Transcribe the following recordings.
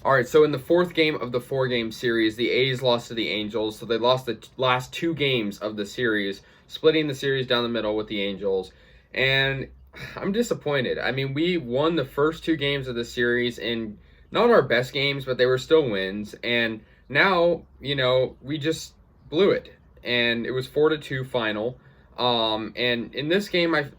All right, so in the fourth game of the four-game series, the A's lost to the Angels, so they lost the last two games of the series, splitting the series down the middle with the Angels. And I'm disappointed. I mean, we won the first two games of the series in not our best games, but they were still wins. And now, we just blew it, and it was 4-2 final. And in this game, and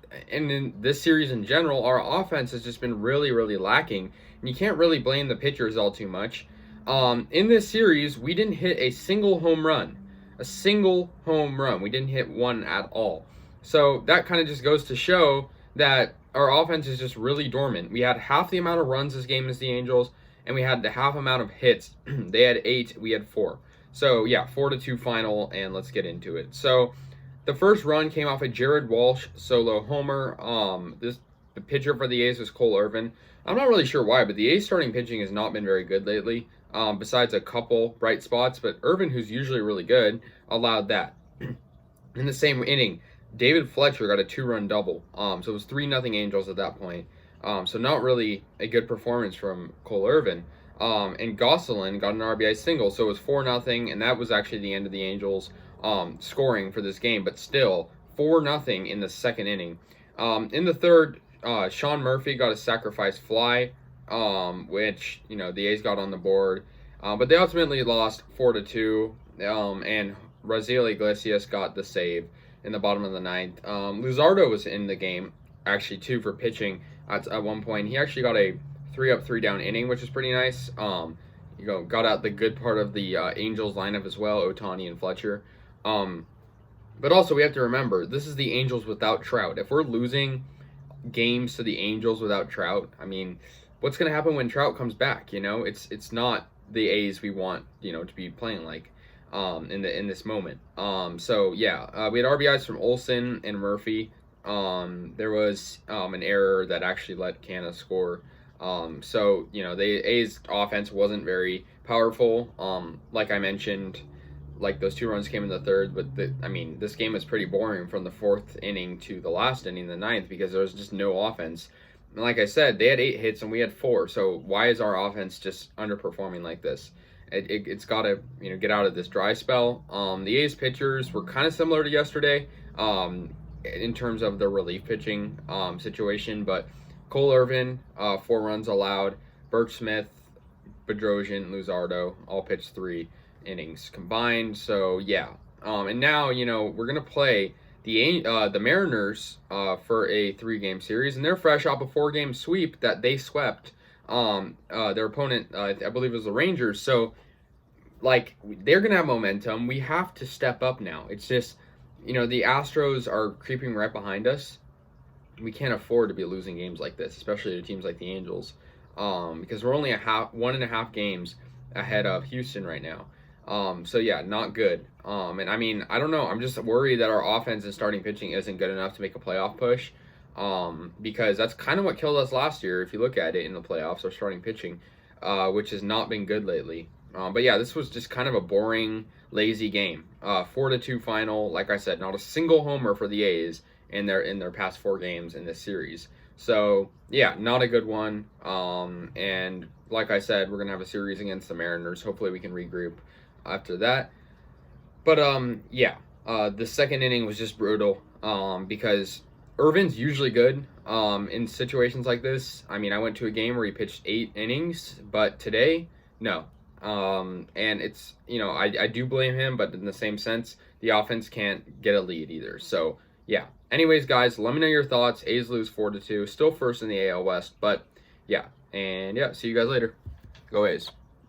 in this series in general, our offense has just been really, really lacking. And you can't really blame the pitchers all too much. In this series, we didn't hit a single home run. A single home run. We didn't hit one at all. So that kind of just goes to show that our offense is just really dormant. We had half the amount of runs this game as the Angels, and we had the half amount of hits. They had 8, we had 4. So yeah, 4-2 final, and let's get into it. So the first run came off a Jared Walsh solo homer. The pitcher for the A's was Cole Irvin. I'm not really sure why, but the A's starting pitching has not been very good lately. Besides a couple bright spots, but Irvin, who's usually really good, allowed that. In the same inning, David Fletcher got a 2-run double. So it was 3-0 Angels at that point. So not really a good performance from Cole Irvin. And Gosselin got an RBI single, so it was 4-0, and that was actually the end of the Angels scoring for this game. But still, 4-0 in the second inning. In the third, Sean Murphy got a sacrifice fly, which the A's got on the board, but they ultimately lost 4-2. And Raziel Iglesias got the save in the bottom of the ninth. Luzardo was in the game actually too for pitching at one point. He actually got a 3-up, 3-down inning, which is pretty nice. Got out the good part of the Angels lineup as well, Ohtani and Fletcher. But also we have to remember, this is the Angels without Trout. If we're losing games to the Angels without Trout, I mean, what's going to happen when Trout comes back? It's not the A's we want, to be playing like in this moment. So yeah, we had RBIs from Olson and Murphy. There was an error that actually let Canha score. So the A's offense wasn't very powerful. Like I mentioned, like those 2 runs came in the third, but this game was pretty boring from the fourth inning to the last inning, the ninth, because there was just no offense. And like I said, they had 8 hits and we had 4. So why is our offense just underperforming like this? It's got to get out of this dry spell. The A's pitchers were kind of similar to yesterday in terms of the relief pitching situation, but Cole Irvin, 4 runs allowed. Burke Smith, Bedrosian, Luzardo all pitched 3 innings combined. So yeah, and now we're gonna play the Mariners for a 3-game series, and they're fresh off a 4-game sweep that they swept their opponent. I believe it was the Rangers. So like they're gonna have momentum. We have to step up now. It's just the Astros are creeping right behind us. We can't afford to be losing games like this, especially to teams like the Angels, because we're only 1.5 games ahead of Houston right now. So yeah, not good. And I don't know. I'm just worried that our offense and starting pitching isn't good enough to make a playoff push. Because that's kind of what killed us last year. If you look at it in the playoffs, our starting pitching, which has not been good lately. But yeah, this was just kind of a boring, lazy game. 4-2 final. Like I said, not a single homer for the A's in their past 4 games in this series. So yeah, not a good one. And like I said, we're gonna have a series against the Mariners. Hopefully we can regroup after that. But yeah, the second inning was just brutal because Irvin's usually good in situations like this. I went to a game where he pitched 8 innings, but today, no. And it's, I do blame him, but in the same sense, the offense can't get a lead either. So yeah. Anyways, guys, let me know your thoughts. A's lose 4-2, still first in the AL West, but yeah. And yeah, see you guys later. Go A's.